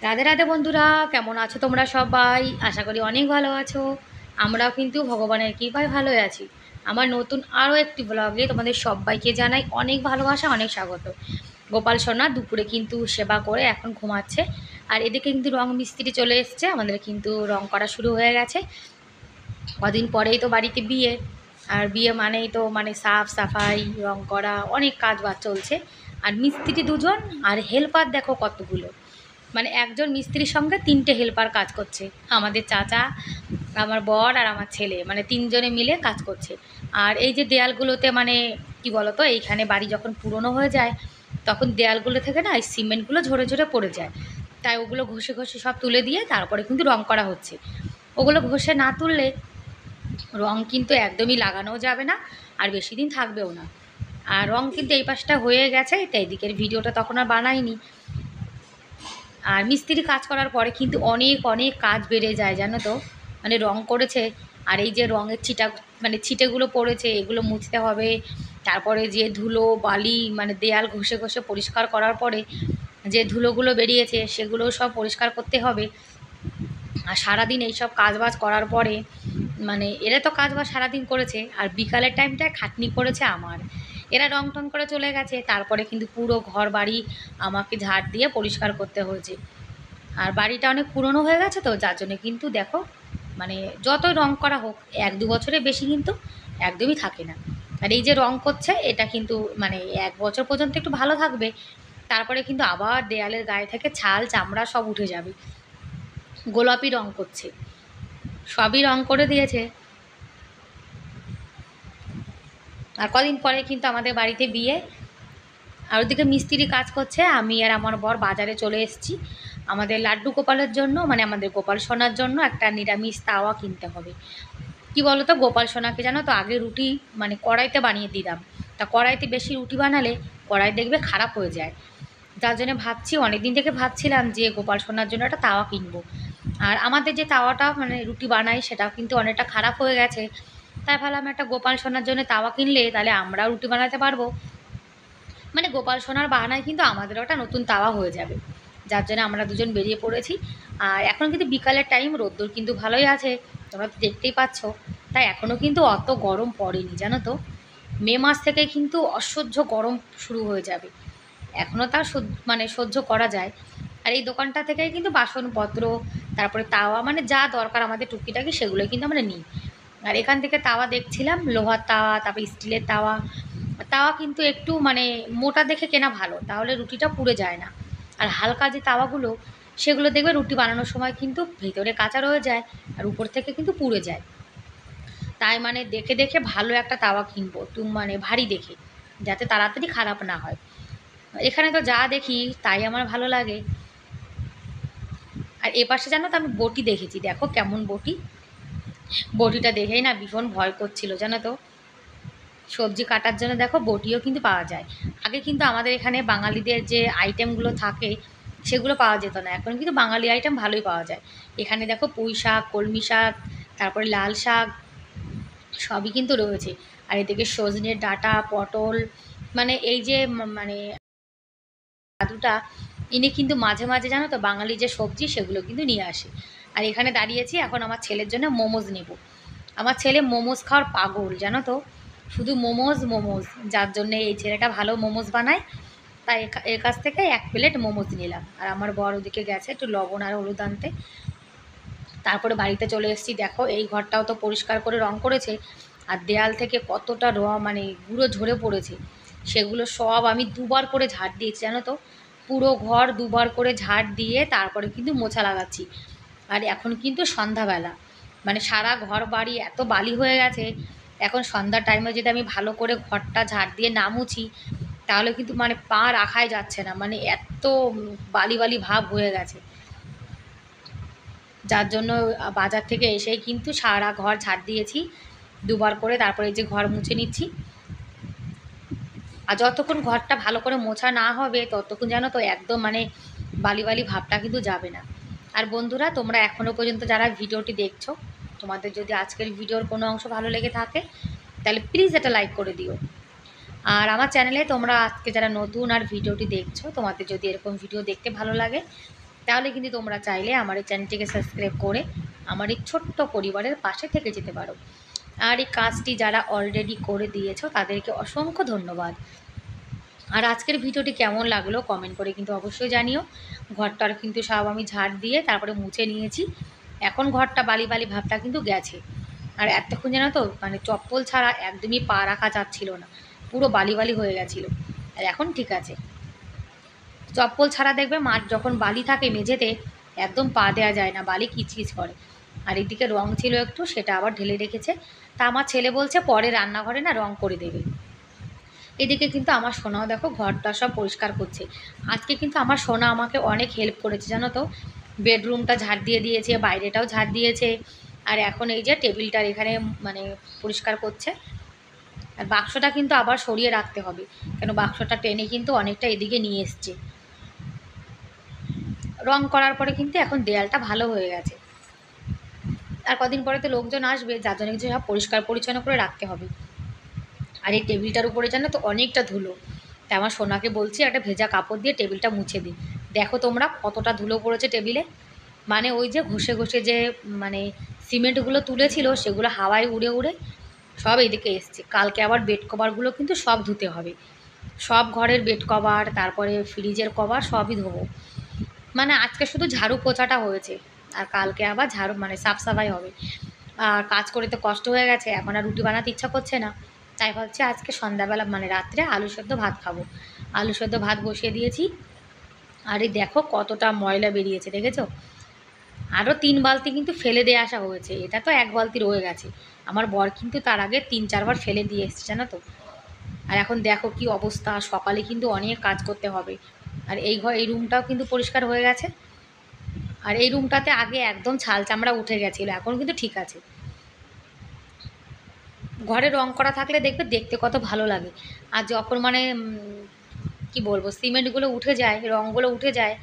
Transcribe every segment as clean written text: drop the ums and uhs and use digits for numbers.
রাধে রাধে বন্ধুরা, কেমন আছো তোমরা সবাই? আশা করি অনেক ভালো আছো। আমরাও কিন্তু ভগবানের কৃপায় ভালোই আছি। আমার নতুন আরও একটি ব্লগে তোমাদের সবাইকে জানাই অনেক ভালোবাসা, অনেক স্বাগত। গোপাল সোনা দুপুরে কিন্তু সেবা করে এখন ঘুমাচ্ছে। আর এদিকে কিন্তু রং মিস্ত্রি চলে এসছে, আমাদের কিন্তু রং করা শুরু হয়ে গেছে। কদিন পরেই তো বাড়িতে বিয়ে, আর বিয়ে মানেই তো মানে সাফ সাফাই, রং করা, অনেক কাজ বাজ চলছে। আর মিস্ত্রি দুজন, আর হেল্পার দেখো কতগুলো। মানে একজন মিস্ত্রির সঙ্গে 3টে হেল্পার কাজ করছে। আমাদের চাচা, আমার বর আর আমার ছেলে, মানে 3জনে মিলে কাজ করছে। আর এই যে দেয়ালগুলোতে মানে কি বলতো, এইখানে বাড়ি যখন পুরনো হয়ে যায় তখন দেয়ালগুলো থেকে না এই সিমেন্টগুলো ঝরে ঝরে পড়ে যায়। তাই ওগুলো ঘষে ঘষে সব তুলে দিয়ে তারপরে কিন্তু রং করা হচ্ছে। ওগুলো ঘষে না তুললে রং কিন্তু একদমই লাগানোও যাবে না, আর বেশি দিন থাকবেও না। আর রং কিন্তু এই পাশটা হয়ে গেছে, তাই এদিকের ভিডিওটা তখন আর বানাইনি। আর মিস্ত্রি কাজ করার পরে কিন্তু অনেক অনেক কাজ বেড়ে যায়, জানো তো। মানে রং করেছে, আর এই যে রঙের মানে ছিটেগুলো পড়েছে, এগুলো মুছতে হবে। তারপরে যে ধুলো বালি, মানে দেয়াল ঘষে ঘষে পরিষ্কার করার পরে যে ধুলোগুলো বেরিয়েছে সেগুলো সব পরিষ্কার করতে হবে। আর সারাদিন এইসব কাজবাজ করার পরে মানে এরা তো কাজবাজ সারাদিন করেছে, আর বিকালের টাইমটায় খাটনি করেছে আমার। এরা রং টং করে চলে গেছে, তারপরে কিন্তু পুরো ঘর বাড়ি আমাকে ঝাড় দিয়ে পরিষ্কার করতে হয়েছে। আর বাড়িটা অনেক পুরনো হয়ে গেছে তো, যার জন্যে কিন্তু দেখো মানে যতই রং করা হোক 1-2 বছরের বেশি কিন্তু একদমই থাকে না। আর এই যে রং করছে এটা কিন্তু মানে 1 বছর পর্যন্ত একটু ভালো থাকবে, তারপরে কিন্তু আবার দেয়ালের গায়ে থেকে ছাল চামড়া সব উঠে যাবে। গোলাপি রং করছে, সবই রং করে দিয়েছে। আর কদিন পরে কিন্তু আমাদের বাড়িতে বিয়ে। আর ওদিকে মিস্ত্রি কাজ করছে, আমি আর আমার বর বাজারে চলে এসেছি। আমাদের লাড্ডু গোপালের জন্য, মানে আমাদের গোপাল সোনার জন্য একটা নিরামিষ তাওয়া কিনতে হবে। কি বলো তো, গোপাল সোনাকে জানো তো আগে রুটি মানে কড়াইতে বানিয়ে দিতাম। তা কড়াইতে বেশি রুটি বানালে কড়াই দেখবে খারাপ হয়ে যায়। যার জন্য ভাবছি, অনেক দিন থেকে ভাবছিলাম যে গোপাল সোনার জন্য একটা তাওয়া কিনবো। আর আমাদের যে তাওয়াটা মানে রুটি বানাই সেটাও কিন্তু অনেকটা খারাপ হয়ে গেছে। তাই ভাবলাম একটা গোপাল সোনার জন্য তাওয়া কিনলে তাহলে আমরাও রুটি বানাতে পারবো। মানে গোপাল সোনার বাহানায় কিন্তু আমাদেরও একটা নতুন তাওয়া হয়ে যাবে। যার জন্য আমরা দুজন বেরিয়ে পড়েছি। আর এখন কিন্তু বিকালের টাইম, রোদ্দুর কিন্তু ভালোই আছে, তোমরা তো দেখতেই পাচ্ছ। তাই এখনও কিন্তু অত গরম পড়েনি, জানো তো। মে মাস থেকে কিন্তু অসহ্য গরম শুরু হয়ে যাবে। এখনও তা মানে সহ্য করা যায়। আর এই দোকানটা থেকেই কিন্তু বাসনপত্র, তারপরে তাওয়া, মানে যা দরকার আমাদের টুকিটাকি সেগুলোই কিন্তু আমরা নিই। আর এখান থেকে তাওয়া দেখছিলাম, লোহার তাওয়া, তারপরে স্টিলের তাওয়া। তাওয়া কিন্তু একটু মানে মোটা দেখে কেনা ভালো, তাহলে রুটিটা পুড়ে যায় না। আর হালকা যে তাওয়াগুলো সেগুলো দেখবে রুটি বানানোর সময় কিন্তু ভেতরে কাঁচা রয়ে যায়, আর উপর থেকে কিন্তু পুড়ে যায়। তাই মানে দেখে দেখে ভালো একটা তাওয়া কিনবো, মানে ভারী দেখে, যাতে তাড়াতাড়ি খারাপ না হয়। এখানে তো যা দেখি তাই আমার ভালো লাগে। আর এপাশে জানো তো আমি বটি দেখেছি, দেখো কেমন বটি। বটিটা দেখেই না ভীষণ ভয় করছিল, জানো তো। সবজি কাটার জন্য দেখো বটিও কিন্তু পাওয়া যায়। আগে কিন্তু আমাদের এখানে বাঙালিদের যে আইটেমগুলো থাকে সেগুলো পাওয়া যেত না, এখন কিন্তু বাঙালি আইটেম ভালোই পাওয়া যায়। এখানে দেখো পুঁই শাক, কলমি শাক, তারপরে লাল শাক, সবই কিন্তু রয়েছে। আর এদিকে সজনের ডাঁটা, পটল, মানে এই যে মানে দাদুটা, ইনি কিন্তু মাঝে মাঝে জানো তো বাঙালি যে সবজি সেগুলো কিন্তু নিয়ে আসে। আর এখানে দাঁড়িয়েছি, এখন আমার ছেলের জন্য মোমোজ নেব। আমার ছেলে মোমোজ খাওয়ার পাগল, জানো তো। শুধু মোমোজ মোমোজ, যার জন্যে এই ছেলেটা ভালো মোমোজ বানায়। তাই এর কাছ থেকে 1 প্লেট মোমোজ নিলাম। আর আমার বর ওদিকে গেছে একটু লবণ আর হলুদ আনতে। তারপরে বাড়িতে চলে এসেছি, দেখো এই ঘরটাও তো পরিষ্কার করে রং করেছে। আর দেয়াল থেকে কতটা মানে গুঁড়ো ঝরে পড়েছে, সেগুলো সব আমি 2বার করে ঝাড় দিয়েছি, জানো তো। পুরো ঘর 2বার করে ঝাড় দিয়ে তারপরে কিন্তু মোছা লাগাচ্ছি। আর এখন কিন্তু সন্ধ্যাবেলা, মানে সারা ঘর বাড়ি এত বালি হয়ে গেছে। এখন সন্ধ্যার টাইমে যদি আমি ভালো করে ঘরটা ঝাড় দিয়ে না মুছি, তাহলে কিন্তু মানে পা রাখাই যাচ্ছে না, মানে এত বালি বালি ভাব হয়ে গেছে। যার জন্য বাজার থেকে এসেই কিন্তু সারা ঘর ঝাড় দিয়েছি 2বার করে, তারপরে এই যে ঘর মুছে নিচ্ছি। আর যতক্ষণ ঘরটা ভালো করে মোছা না হবে ততক্ষণ জানো তো একদম মানে বালি বালি ভাবটা কিন্তু যাবে না। আর বন্ধুরা, তোমরা এখনও পর্যন্ত যারা ভিডিওটি দেখছো, তোমাদের যদি আজকের ভিডিওর কোনো অংশ ভালো লেগে থাকে তাহলে প্লিজ এটা লাইক করে দিও। আর আমার চ্যানেলে তোমরা আজকে যারা নতুন আর ভিডিওটি দেখছো, তোমাদের যদি এরকম ভিডিও দেখতে ভালো লাগে তাহলে কিন্তু তোমরা চাইলে আমার এই চ্যানেলটিকে সাবস্ক্রাইব করে আমার এই ছোট্ট পরিবারের পাশে থেকে যেতে পারো। আর এই কাজটি যারা অলরেডি করে দিয়েছো তাদেরকে অসংখ্য ধন্যবাদ। আর আজকের ভিডিওটি কেমন লাগলো কমেন্ট করে কিন্তু অবশ্যই জানিও। ঘরটার কিন্তু সব আমি ঝাড় দিয়ে তারপরে মুছে নিয়েছি। এখন ঘরটা বালি বালি ভাবটা কিন্তু গেছে। আর এতক্ষণ জানো তো মানে চপ্পল ছাড়া একদমই পা রাখা যাচ্ছিল না, পুরো বালি বালি হয়ে গেছিলো। আর এখন ঠিক আছে। চপ্পল ছাড়া দেখবে মাঠ যখন বালি থাকে মেঝেতে একদম পা দেওয়া যায় না, বালি কিচকিচ করে। আর এদিকে রং ছিল একটু, সেটা আবার ঢেলে রেখেছে। তা আমার ছেলে বলছে পরে রান্নাঘরে না রং করে দেবে। এদিকে কিন্তু আমার সোনাও দেখো ঘরটা সব পরিষ্কার করছে। আজকে কিন্তু আমার সোনা আমাকে অনেক হেল্প করেছে জানো তো। বেডরুমটা ঝাড় দিয়ে দিয়েছে, বাইরেটাও ঝাড় দিয়েছে। আর এখন এই যে টেবিলটার এখানে মানে পরিষ্কার করছে। আর বাক্সটা কিন্তু আবার সরিয়ে রাখতে হবে, কেন বাক্সটা টেনে কিন্তু অনেকটা এদিকে নিয়ে এসছে। রং করার পরে কিন্তু এখন দেয়ালটা ভালো হয়ে গেছে। আর কদিন পরে তো লোকজন আসবে, যার জন্য কিছু সব পরিষ্কার পরিচ্ছন্ন করে রাখতে হবে। আর এই টেবিলটার উপরে জানো তো অনেকটা ধুলো। তাই আমার সোনাকে বলছি একটা ভেজা কাপড় দিয়ে টেবিলটা মুছে দিই। দেখো তোমরা কতটা ধুলো পড়েছে টেবিলে। মানে ওই যে ঘষে ঘষে যে মানে সিমেন্টগুলো তুলেছিল সেগুলো হাওয়ায় উড়ে উড়ে সব এদিকে এসছে। কালকে আবার বেড কভারগুলো কিন্তু সব ধুতে হবে। সব ঘরের বেড কভার, তারপরে ফ্রিজের কভার সবই ধোবো। মানে আজকে শুধু ঝাড়ু পোছাটা হয়েছে, আর কালকে আবার ঝাড়ু মানে সাফ সাফাই হবে। আর কাজ করে তো কষ্ট হয়ে গেছে, এখন আর রুটি বানাতে ইচ্ছা করছে না। তাই ভাবছি আজকে সন্ধ্যাবেলা মানে রাত্রে আলু সেদ্ধ ভাত খাবো। আলু সেদ্ধ ভাত বসিয়ে দিয়েছি। আর এই দেখো কতটা ময়লা বেরিয়েছে, দেখেছো? আরও 3 বালতি কিন্তু ফেলে দিয়ে আসা হয়েছে, এটা তো 1 বালতি রয়ে গেছে। আমার বর কিন্তু তার আগে 3-4 বার ফেলে দিয়ে এসছে জানো তো। আর এখন দেখো কি অবস্থা, সকালে কিন্তু অনেক কাজ করতে হবে। আর এই রুমটাও কিন্তু পরিষ্কার হয়ে গেছে। আর এই রুমটাতে আগে একদম ছাল চামড়া উঠে গেছিলো, এখন কিন্তু ঠিক আছে। ঘরে রং করা থাকলে দেখবে দেখতে কত ভালো লাগে। আর যখন মানে কি বলবো সিমেন্টগুলো উঠে যায়, রঙগুলো উঠে যায়,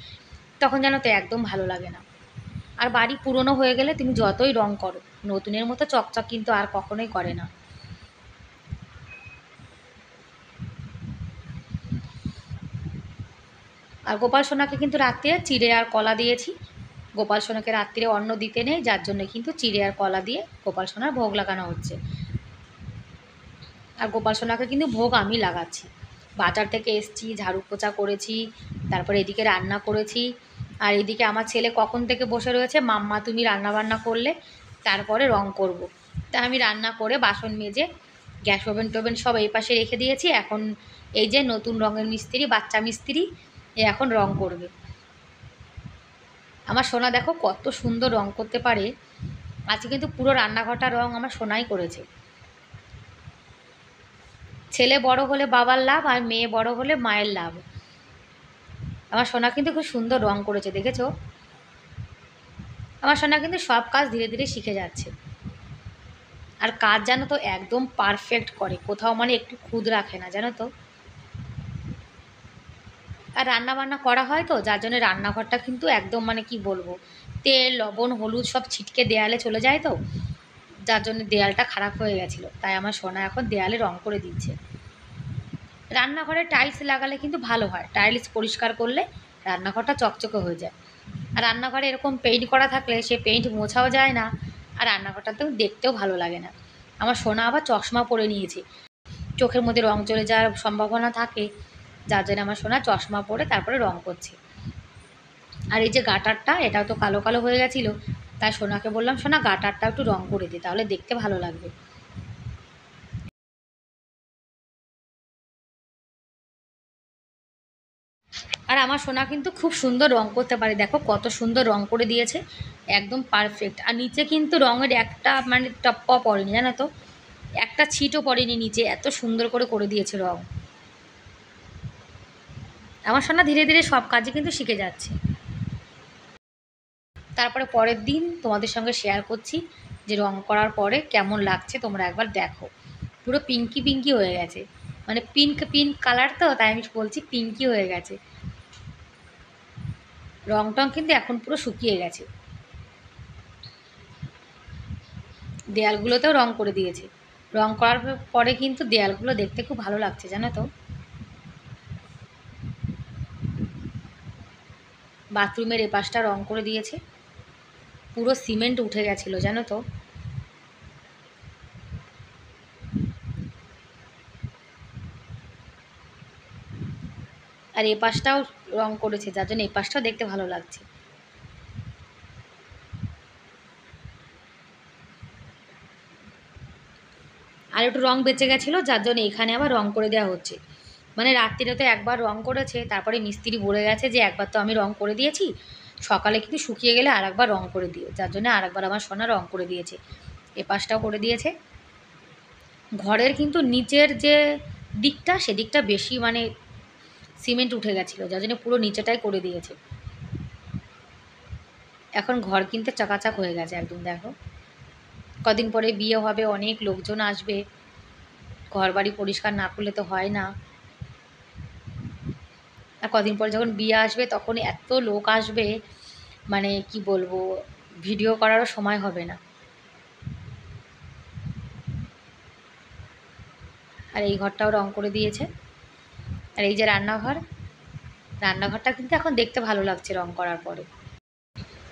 তখন জানো তো একদম ভালো লাগে না। আর বাড়ি পুরনো হয়ে গেলে তুমি যতই রং করো, নতুনের মতো চকচক কিন্তু আর কখনোই করে না। আর গোপাল সোনাকে কিন্তু রাত্রে চিড়ে আর কলা দিয়েছি। গোপাল সোনাকে রাত্রে অন্ন দিতে নেই, যার জন্য কিন্তু চিড়ে আর কলা দিয়ে গোপাল সোনার ভোগ লাগানো হচ্ছে। আর গোপাল সোনাকে কিন্তু ভোগ আমি লাগাচ্ছি। বাজার থেকে এসছি, ঝাড়ু পোছা করেছি, তারপরে এদিকে রান্না করেছি। আর এদিকে আমার ছেলে কখন থেকে বসে রয়েছে, মাম্মা তুমি রান্না বান্না করলে তারপরে রং করব। তা আমি রান্না করে বাসন মেজে গ্যাস ওভেন টোভেন সব এই পাশে রেখে দিয়েছি। এখন এই যে নতুন রঙের মিস্ত্রি, বাচ্চা মিস্ত্রি, এ এখন রং করবে। আমার সোনা দেখো কত সুন্দর রং করতে পারে। আজকে কিন্তু পুরো রান্নাঘরটার রং আমার সোনাই করেছে। ছেলে বড় হলে বাবার লাভ, আর মেয়ে বড় হলে মায়ের লাভ। আমার সোনা কিন্তু খুব সুন্দর রং করেছে, দেখেছো? আমার সোনা কিন্তু সব কাজ ধীরে ধীরে শিখে যাচ্ছে। আর কাজ জানো তো একদম পারফেক্ট করে, কোথাও মানে একটু খুঁত রাখে না জানো তো। আর রান্না বান্না করা হয় তো, যার জন্য রান্নাঘরটা কিন্তু একদম মানে কি বলবো, তেল লবণ হলুদ সব ছিটকে দেয়ালে চলে যায় তো, যার জন্য দেয়ালটা খারাপ হয়ে গেছিলো। তাই আমার সোনা এখন দেয়ালে রং করে দিচ্ছে। রান্নাঘরে টাইলস লাগালে কিন্তু ভালো হয়, টাইলস পরিষ্কার করলে রান্নাঘরটা চকচকে হয়ে যায়। আর রান্নাঘরে এরকম পেইন্ট করা থাকলে সে পেইন্ট মোছাও যায় না, আর রান্নাঘরটা তো দেখতেও ভালো লাগে না। আমার সোনা আবার চশমা পরে নিয়েছে, চোখের মধ্যে রং চলে যাওয়ার সম্ভাবনা থাকে, যার জন্য আমার সোনা চশমা পরে তারপরে রং করছে। আর এই যে গাটারটা, এটাও তো কালো কালো হয়ে গেছিলো, তাই সোনাকে বললাম সোনা গাটারটা একটু রং করে দে, তাহলে দেখতে ভালো লাগবে। আর আমার সোনা কিন্তু খুব সুন্দর রং করতে পারে, দেখো কত সুন্দর রং করে দিয়েছে, একদম পারফেক্ট। আর নিচে কিন্তু রঙের একটা মানে টপ্পা পড়েনি জানো তো, একটা ছিটও পড়েনি নিচে, এত সুন্দর করে করে দিয়েছে রং। আমার সোনা ধীরে ধীরে সব কাজই কিন্তু শিখে যাচ্ছে। তারপরে পরের দিন তোমাদের সঙ্গে শেয়ার করছি যে রং করার পরে কেমন লাগছে, তোমরা একবার দেখো। পুরো পিঙ্কি পিঙ্কি হয়ে গেছে, মানে পিঙ্ক পিঙ্ক কালার তো, তাই আমি বলছি পিঙ্কি হয়ে গেছে। রং টং কিন্তু এখন পুরো শুকিয়ে গেছে। দেয়ালগুলোতেও রং করে দিয়েছে। রং করার পরে কিন্তু দেয়ালগুলো দেখতে খুব ভালো লাগছে জানো তো। বাথরুমের এপাশটা রং করে দিয়েছে, পুরো সিমেন্ট উঠে গেছিলো জানো তো। আর এপাশটাও রং করেছে, যার জন্য এপাশটাও দেখতে ভালো লাগছে। আর একটু রং বেঁচে গেছিলো, যার জন্য এখানে আবার রং করে দেওয়া হচ্ছে। মানে রাত্রিরে তো একবার রং করেছে, তারপরে মিস্ত্রি বলে গেছে যে একবার তো আমি রং করে দিয়েছি, সকালে কিন্তু শুকিয়ে গেলে আর একবার রং করে দিও, যার জন্য আর একবার আমার সোনা রং করে দিয়েছে, এপাশটাও করে দিয়েছে। ঘরের কিন্তু নিচের যে দিকটা, সেদিকটা বেশি মানে সিমেন্ট উঠে গেছিলো, যার জন্য পুরো নিচেটাই করে দিয়েছে। এখন ঘর কিনতে চাকাচাক হয়ে গেছে একদম। দেখো, কদিন পরে বিয়ে হবে, অনেক লোকজন আসবে, ঘর বাড়ি পরিষ্কার না করলে তো হয় না। আর কদিন পরে যখন বিয়ে আসবে তখন এত লোক আসবে, মানে কি বলবো, ভিডিও করারও সময় হবে না। আর এই ঘরটাও রং করে দিয়েছে। আর এই যে রান্নাঘর, রান্নাঘরটা কিন্তু এখন দেখতে ভালো লাগছে রং করার পরে।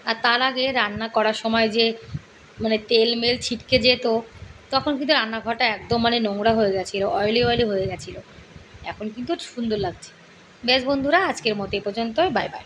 আর তার আগে রান্না করার সময় যে মানে তেল মেল ছিটকে যেত, তখন কিন্তু রান্নাঘরটা একদম মানে নোংরা হয়ে গেছিলো, অয়েলি অয়েলি হয়ে গেছিলো। এখন কিন্তু সুন্দর লাগছে। বেশ বন্ধুরা, আজকের মতো এই পর্যন্তই। Bye bye.